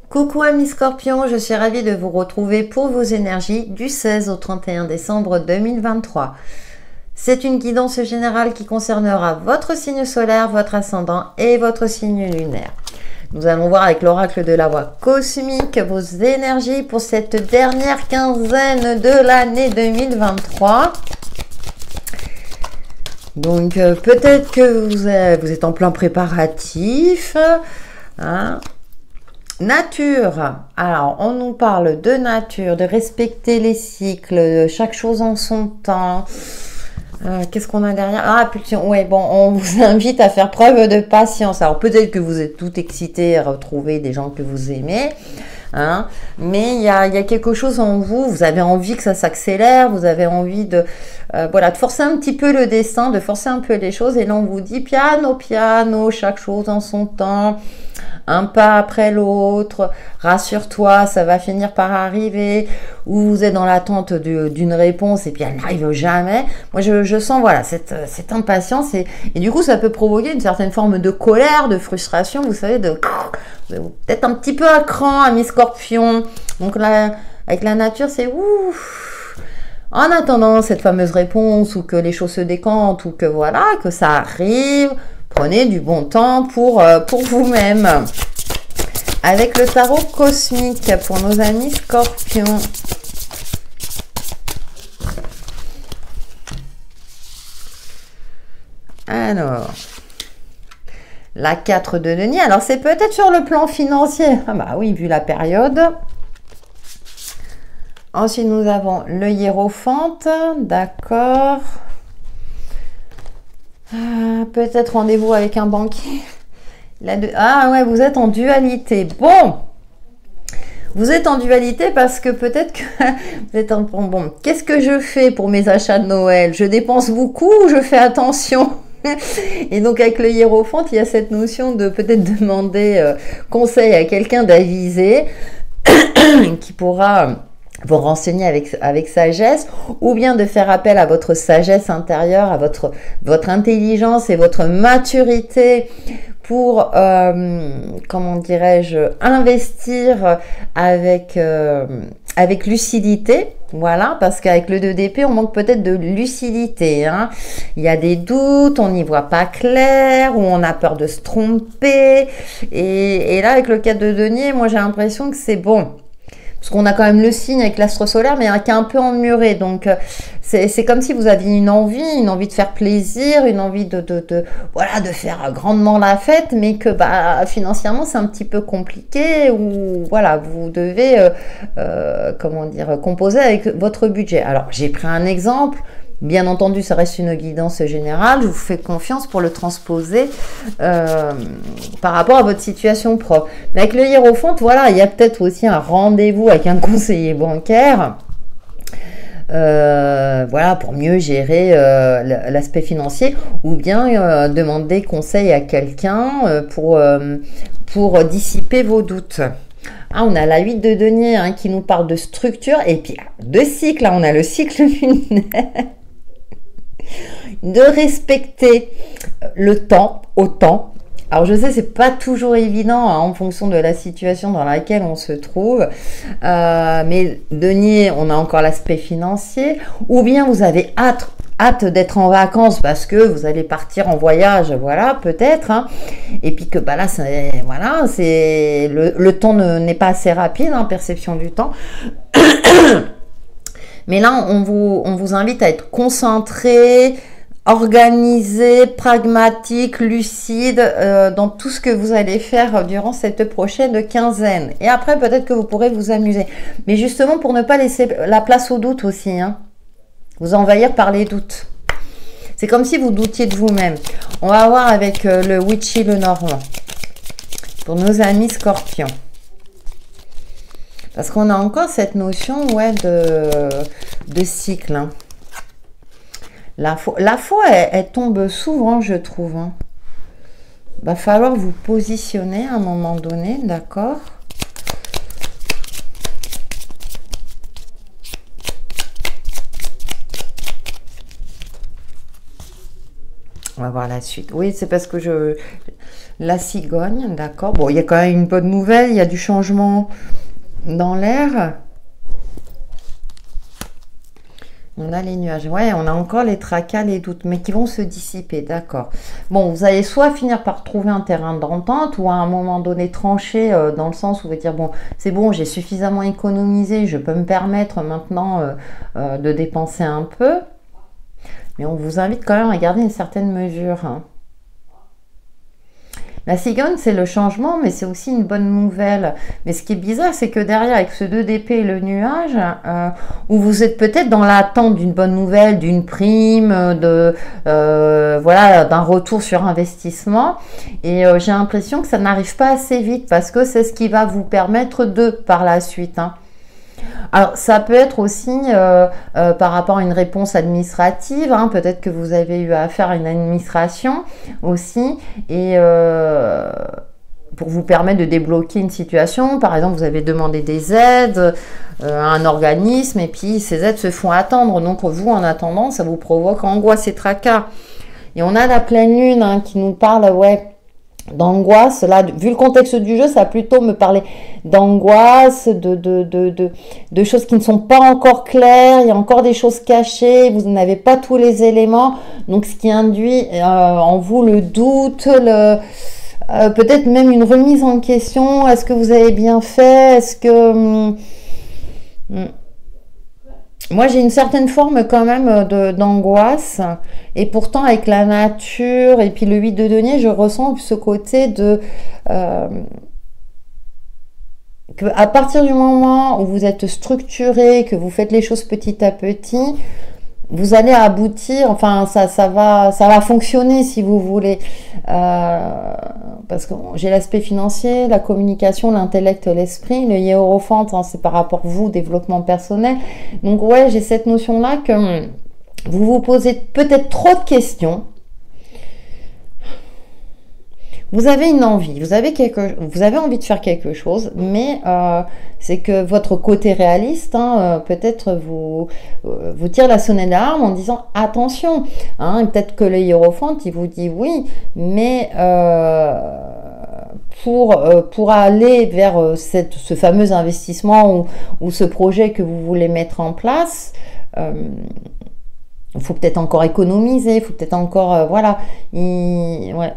Coucou amis Scorpions, je suis ravie de vous retrouver pour vos énergies du 16 au 31 décembre 2023. C'est une guidance générale qui concernera votre signe solaire, votre ascendant et votre signe lunaire. Nous allons voir avec l'oracle de la voix cosmique vos énergies pour cette dernière quinzaine de l'année 2023. Donc peut-être que vous êtes en plein préparatif. Hein. Nature, alors on nous parle de nature, de respecter les cycles, chaque chose en son temps. Qu'est-ce qu'on a derrière? Ah, pulsion, ouais, bon, on vous invite à faire preuve de patience. Alors peut-être que vous êtes tout excité à retrouver des gens que vous aimez, hein, mais il y a quelque chose en vous, vous avez envie que ça s'accélère, vous avez envie de, voilà, de forcer un petit peu le destin, de forcer un peu les choses, et là on vous dit piano, piano, chaque chose en son temps. Un pas après l'autre, rassure-toi, ça va finir par arriver, ou vous êtes dans l'attente d'une réponse et puis elle n'arrive jamais. Moi, je sens, voilà, cette impatience et du coup, ça peut provoquer une certaine forme de colère, de frustration, vous savez, peut-être un petit peu à cran, amis Scorpion. Donc là, avec la nature, c'est ouf. En attendant cette fameuse réponse ou que les choses se décantent ou que voilà, que ça arrive, prenez du bon temps pour vous-même. Avec le tarot cosmique pour nos amis Scorpions. Alors, la 4 de denier. Alors, c'est peut-être sur le plan financier. Ah bah oui, vu la période. Ensuite, nous avons le hiérophante. D'accord. Peut-être rendez-vous avec un banquier. Ah ouais, vous êtes en dualité. Bon, vous êtes en dualité parce que peut-être que vous êtes en bon. Qu'est-ce que je fais pour mes achats de Noël? Je dépense beaucoup ou je fais attention? Et donc avec le hiérophante, il y a cette notion de peut-être demander conseil à quelqu'un d'avisé qui pourra vous renseigner avec sagesse, ou bien de faire appel à votre sagesse intérieure, à votre intelligence et votre maturité pour, comment dirais-je, investir avec lucidité. Voilà, parce qu'avec le 2 d'épée, on manque peut-être de lucidité. Hein. Il y a des doutes, on n'y voit pas clair, ou on a peur de se tromper. Et là, avec le 4 de denier, moi j'ai l'impression que c'est bon. Parce qu'on a quand même le signe avec l'astre solaire, mais qui est un peu emmuré. Donc, c'est comme si vous aviez une envie de faire plaisir, une envie de faire grandement la fête, mais que financièrement, c'est un petit peu compliqué, ou voilà, vous devez, composer avec votre budget. Alors, j'ai pris un exemple. Bien entendu, ça reste une guidance générale. Je vous fais confiance pour le transposer par rapport à votre situation propre. Mais avec le hiérophante, voilà, il y a peut-être aussi un rendez-vous avec un conseiller bancaire. Voilà, pour mieux gérer l'aspect financier, ou bien demander conseil à quelqu'un pour dissiper vos doutes. Ah, on a la 8 de denier qui nous parle de structure et puis de cycle. Là, on a le cycle lunaire. De respecter le temps autant. Alors je sais, c'est pas toujours évident en fonction de la situation dans laquelle on se trouve, mais denier, on a encore l'aspect financier, ou bien vous avez hâte d'être en vacances parce que vous allez partir en voyage, voilà, peut-être, hein, et puis que là, c'est le temps n'est pas assez rapide, perception du temps. Mais là, on vous invite à être concentré, organisé, pragmatique, lucide dans tout ce que vous allez faire durant cette prochaine quinzaine. Et après, peut-être que vous pourrez vous amuser. Mais justement, pour ne pas laisser la place au doute aussi. Vous envahir par les doutes. C'est comme si vous doutiez de vous-même. On va voir avec le Witchy le Normand. Pour nos amis Scorpions. Parce qu'on a encore cette notion de cycle. La foi, elle tombe souvent, je trouve. Va falloir vous positionner à un moment donné, d'accord? On va voir la suite. Oui, c'est parce que la cigogne, d'accord. Bon, il y a quand même une bonne nouvelle, il y a du changement dans l'air. On a les nuages. Ouais, on a encore les tracas, les doutes, mais qui vont se dissiper, d'accord. Bon, vous allez soit finir par trouver un terrain d'entente, ou à un moment donné trancher, dans le sens où vous allez dire, bon, c'est bon, j'ai suffisamment économisé, je peux me permettre maintenant de dépenser un peu. Mais on vous invite quand même à garder une certaine mesure, hein. La cigogne, c'est le changement, mais c'est aussi une bonne nouvelle. Mais ce qui est bizarre, c'est que derrière, avec ce 2 d'épée et le nuage, où vous êtes peut-être dans l'attente d'une bonne nouvelle, d'une prime, voilà, d'un retour sur investissement. Et j'ai l'impression que ça n'arrive pas assez vite, parce que c'est ce qui va vous permettre de, par la suite, hein. Alors, ça peut être aussi par rapport à une réponse administrative, hein, peut-être que vous avez eu affaire à une administration aussi, et pour vous permettre de débloquer une situation. Par exemple, vous avez demandé des aides à un organisme, et puis ces aides se font attendre. Donc, vous, en attendant, ça vous provoque angoisse et tracas. Et on a la pleine lune, hein, qui nous parle, ouais, d'angoisse. Là, vu le contexte du jeu, ça va plutôt me parler d'angoisse, de choses qui ne sont pas encore claires, il y a encore des choses cachées, vous n'avez pas tous les éléments, donc ce qui induit en vous le doute, peut-être même une remise en question. Est-ce que vous avez bien fait? Est-ce que... Moi, j'ai une certaine forme quand même d'angoisse, et pourtant avec la nature et puis le 8 de denier, je ressens ce côté de... que à partir du moment où vous êtes structuré, que vous faites les choses petit à petit, vous allez aboutir, enfin ça va fonctionner si vous voulez, parce que j'ai l'aspect financier, la communication, l'intellect, l'esprit, le hiérophante, hein, c'est par rapport à vous, développement personnel. Donc ouais, j'ai cette notion là que vous vous posez peut-être trop de questions. Vous avez une envie, vous avez envie de faire quelque chose, mais c'est que votre côté réaliste, hein, peut-être vous tire la sonnette d'alarme en disant attention, hein, peut-être que le hiérophante il vous dit oui, mais pour aller vers ce fameux investissement ou ce projet que vous voulez mettre en place, il faut peut-être encore économiser, il faut peut-être encore voilà, ouais.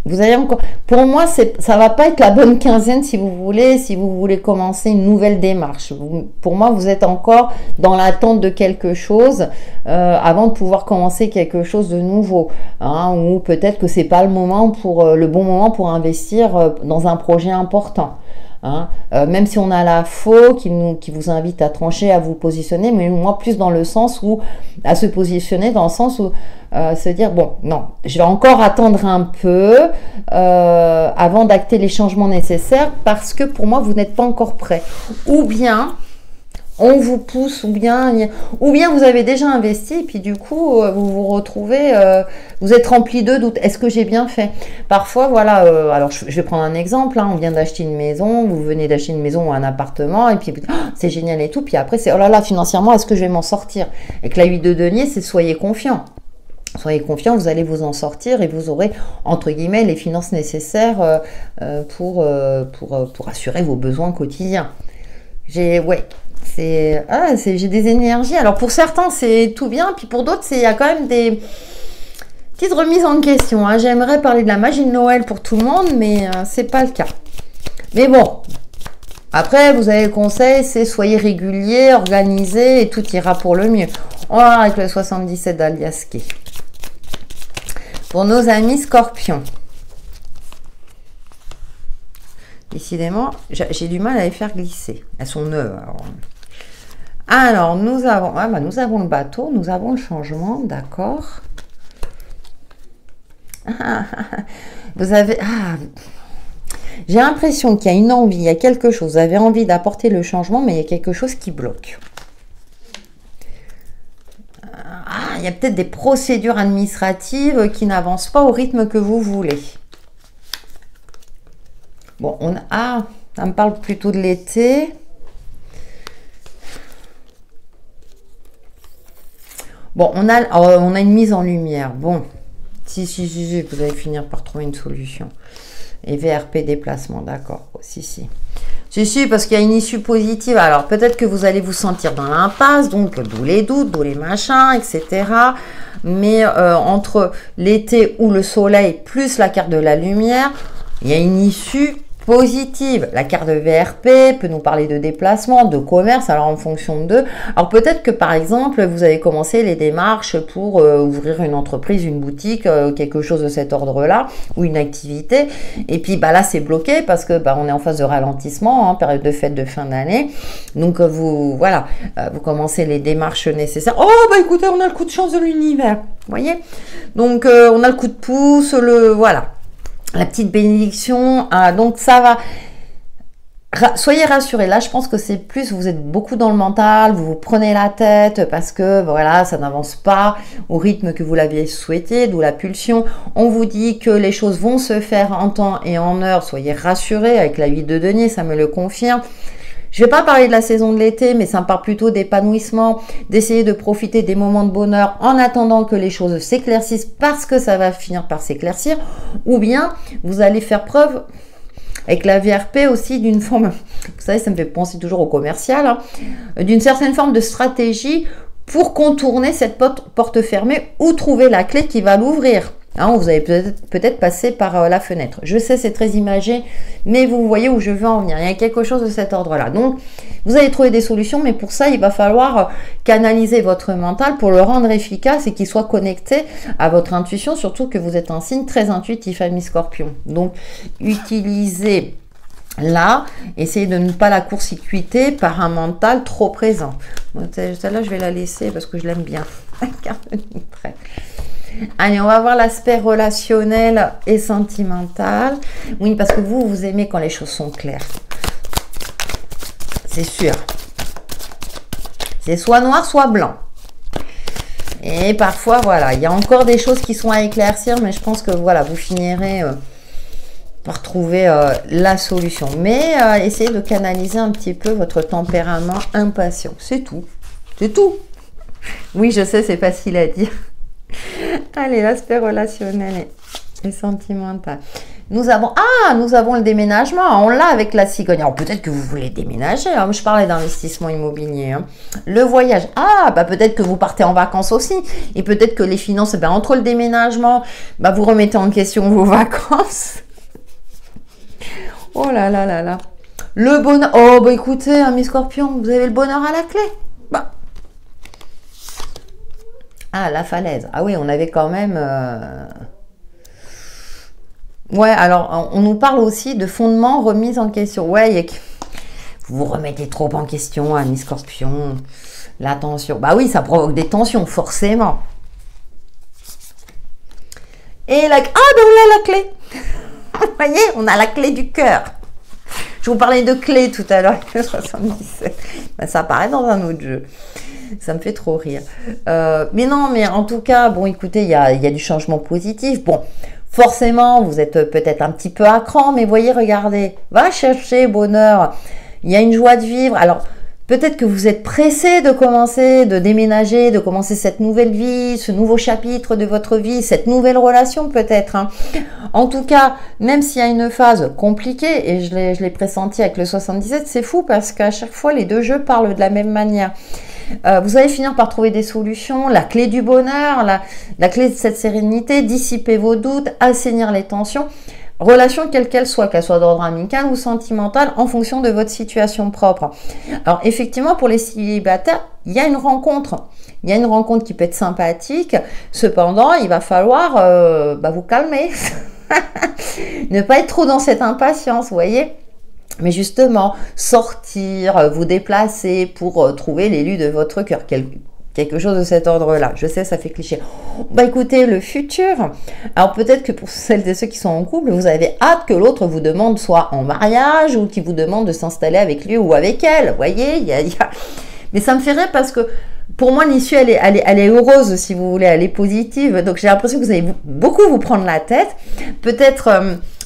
Vous allez encore, pour moi, ça va pas être la bonne quinzaine si vous voulez commencer une nouvelle démarche. Pour moi, vous êtes encore dans l'attente de quelque chose avant de pouvoir commencer quelque chose de nouveau, hein, ou peut-être que c'est pas le bon moment pour investir dans un projet important. Hein, même si on a la faux qui vous invite à trancher, à vous positionner, mais moi plus dans le sens où à se positionner dans le sens où se dire bon non, je vais encore attendre un peu avant d'acter les changements nécessaires parce que pour moi vous n'êtes pas encore prêt, ou bien on vous pousse, ou bien vous avez déjà investi et puis du coup vous vous retrouvez, vous êtes rempli de doutes. Est-ce que j'ai bien fait? Parfois, voilà, alors je vais prendre un exemple, hein, on vient d'acheter une maison, vous venez d'acheter une maison ou un appartement et puis oh, c'est génial et tout, puis après c'est oh là là, financièrement, est-ce que je vais m'en sortir? Et que la 8 de denier, c'est soyez confiants. Soyez confiants, vous allez vous en sortir et vous aurez, entre guillemets, les finances nécessaires pour assurer vos besoins quotidiens. J'ai des énergies. Alors pour certains, c'est tout bien, puis pour d'autres, il y a quand même des petites remises en question, hein. J'aimerais parler de la magie de Noël pour tout le monde, mais c'est pas le cas. Mais bon, après, vous avez le conseil, c'est soyez régulier, organisé, et tout ira pour le mieux. On va voir avec le 77 d'Aliaske. Pour nos amis scorpions. Décidément, j'ai du mal à les faire glisser. Elles sont neuves. Alors nous avons le bateau, nous avons le changement, d'accord. Vous avez... j'ai l'impression qu'il y a une envie, il y a quelque chose. Vous avez envie d'apporter le changement, mais il y a quelque chose qui bloque. Il y a peut-être des procédures administratives qui n'avancent pas au rythme que vous voulez. Bon, ça me parle plutôt de l'été. Bon, on a une mise en lumière. Bon, si, vous allez finir par trouver une solution. Et VRP déplacement, d'accord. Si, parce qu'il y a une issue positive. Alors, peut-être que vous allez vous sentir dans l'impasse, donc d'où les doutes, d'où les machins, etc. Mais entre l'été ou le soleil plus la carte de la lumière, il y a une issue positive. La carte de VRP peut nous parler de déplacement, de commerce, alors en fonction d'eux. Alors peut-être que par exemple, vous avez commencé les démarches pour ouvrir une entreprise, une boutique, quelque chose de cet ordre-là, ou une activité. Et puis là, c'est bloqué parce que on est en phase de ralentissement, hein, période de fête de fin d'année. Donc vous commencez les démarches nécessaires. Oh, écoutez, on a le coup de chance de l'univers, vous voyez. Donc on a le coup de pouce, voilà. La petite bénédiction, donc ça va. Soyez rassurés, là je pense que c'est plus, vous êtes beaucoup dans le mental, vous vous prenez la tête parce que voilà, ça n'avance pas au rythme que vous l'aviez souhaité, d'où la pulsion. On vous dit que les choses vont se faire en temps et en heure, soyez rassurés, avec la 8 de denier, ça me le confirme. Je ne vais pas parler de la saison de l'été, mais ça me parle plutôt d'épanouissement, d'essayer de profiter des moments de bonheur en attendant que les choses s'éclaircissent parce que ça va finir par s'éclaircir. Ou bien, vous allez faire preuve, avec la VRP aussi, d'une forme, vous savez, ça me fait penser toujours au commercial, hein, d'une certaine forme de stratégie pour contourner cette porte fermée ou trouver la clé qui va l'ouvrir. Hein, vous avez peut-être passé par la fenêtre. Je sais, c'est très imagé, mais vous voyez où je veux en venir. Il y a quelque chose de cet ordre-là. Donc, vous allez trouver des solutions, mais pour ça, il va falloir canaliser votre mental pour le rendre efficace et qu'il soit connecté à votre intuition, surtout que vous êtes un signe très intuitif, ami Scorpion. Donc, utilisez là, essayez de ne pas la court-circuiter par un mental trop présent. Celle-là, je vais la laisser parce que je l'aime bien. Allez, on va voir l'aspect relationnel et sentimental. Oui, parce que vous aimez quand les choses sont claires. C'est sûr. C'est soit noir, soit blanc. Et parfois, voilà, il y a encore des choses qui sont à éclaircir, mais je pense que voilà, vous finirez par trouver la solution. Mais essayez de canaliser un petit peu votre tempérament impatient. C'est tout. C'est tout. Oui, je sais, c'est facile à dire. Allez, l'aspect relationnel et sentimental. Nous avons le déménagement. On l'a avec la cigogne. Alors, peut-être que vous voulez déménager. Hein. Je parlais d'investissement immobilier. Hein. Le voyage. Peut-être que vous partez en vacances aussi. Et peut-être que les finances, entre le déménagement, vous remettez en question vos vacances. Oh là là là là. Le bonheur. Oh, écoutez, mes scorpions, vous avez le bonheur à la clé. La falaise. Ah oui, on avait quand même... Ouais, alors, on nous parle aussi de fondement remise en question. Ouais, vous vous remettez trop en question, ami Scorpion. La tension. Oui, ça provoque des tensions, forcément. Et là, on a la clé. Vous voyez, on a la clé du cœur. Je vous parlais de clé tout à l'heure, 77. Ça apparaît dans un autre jeu. Ça me fait trop rire. Mais non, mais en tout cas, écoutez, il y a du changement positif. Forcément, vous êtes peut-être un petit peu à cran, mais voyez, regardez, va chercher bonheur. Il y a une joie de vivre. Alors, peut-être que vous êtes pressé de commencer, de déménager, de commencer cette nouvelle vie, ce nouveau chapitre de votre vie, cette nouvelle relation peut-être. Hein. En tout cas, même s'il y a une phase compliquée, et je l'ai pressenti avec le 77, c'est fou parce qu'à chaque fois, les deux jeux parlent de la même manière. Vous allez finir par trouver des solutions, la clé du bonheur, la clé de cette sérénité, dissiper vos doutes, assainir les tensions. Relation quelle qu'elle soit d'ordre amical ou sentimental, en fonction de votre situation propre. Alors effectivement, pour les célibataires, il y a une rencontre. Il y a une rencontre qui peut être sympathique. Cependant, il va falloir vous calmer. Ne pas être trop dans cette impatience, vous voyez. Mais justement, sortir, vous déplacer pour trouver l'élu de votre cœur. Quelque chose de cet ordre-là. Je sais, ça fait cliché. Écoutez, le futur. Alors peut-être que pour celles et ceux qui sont en couple, vous avez hâte que l'autre vous demande soit en mariage ou qu'il vous demande de s'installer avec lui ou avec elle. Vous voyez, Mais ça me fait rire parce que pour moi, l'issue, elle est heureuse, si vous voulez, elle est positive. Donc, j'ai l'impression que vous allez beaucoup vous prendre la tête. Peut-être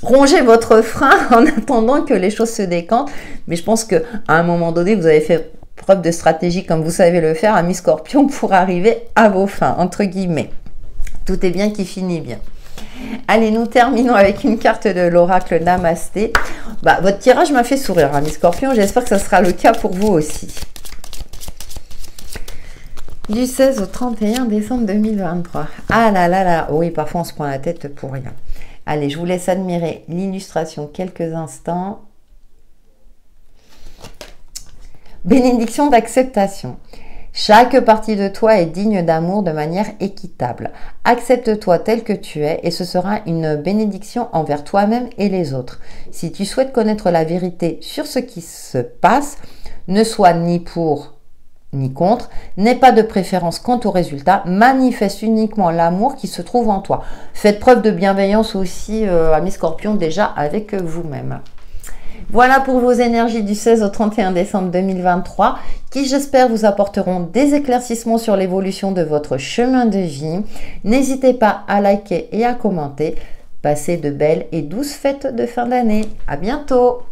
ronger votre frein en attendant que les choses se décantent. Mais je pense qu'à un moment donné, vous avez fait preuve de stratégie comme vous savez le faire, amis Scorpion, pour arriver à vos fins, entre guillemets. Tout est bien qui finit bien. Allez, nous terminons avec une carte de l'oracle Namasté. Votre tirage m'a fait sourire, amis Scorpion. J'espère que ça sera le cas pour vous aussi. Du 16 au 31 décembre 2023. Ah là là là, oui, parfois on se prend la tête pour rien. Allez, je vous laisse admirer l'illustration quelques instants. Bénédiction d'acceptation. Chaque partie de toi est digne d'amour de manière équitable. Accepte-toi tel que tu es et ce sera une bénédiction envers toi-même et les autres. Si tu souhaites connaître la vérité sur ce qui se passe, ne sois ni pour ni contre, n'aie pas de préférence quant au résultat, manifeste uniquement l'amour qui se trouve en toi. Faites preuve de bienveillance aussi, amis Scorpions, déjà avec vous-même. Voilà pour vos énergies du 16 au 31 décembre 2023 qui, j'espère, vous apporteront des éclaircissements sur l'évolution de votre chemin de vie. N'hésitez pas à liker et à commenter. Passez de belles et douces fêtes de fin d'année. À bientôt!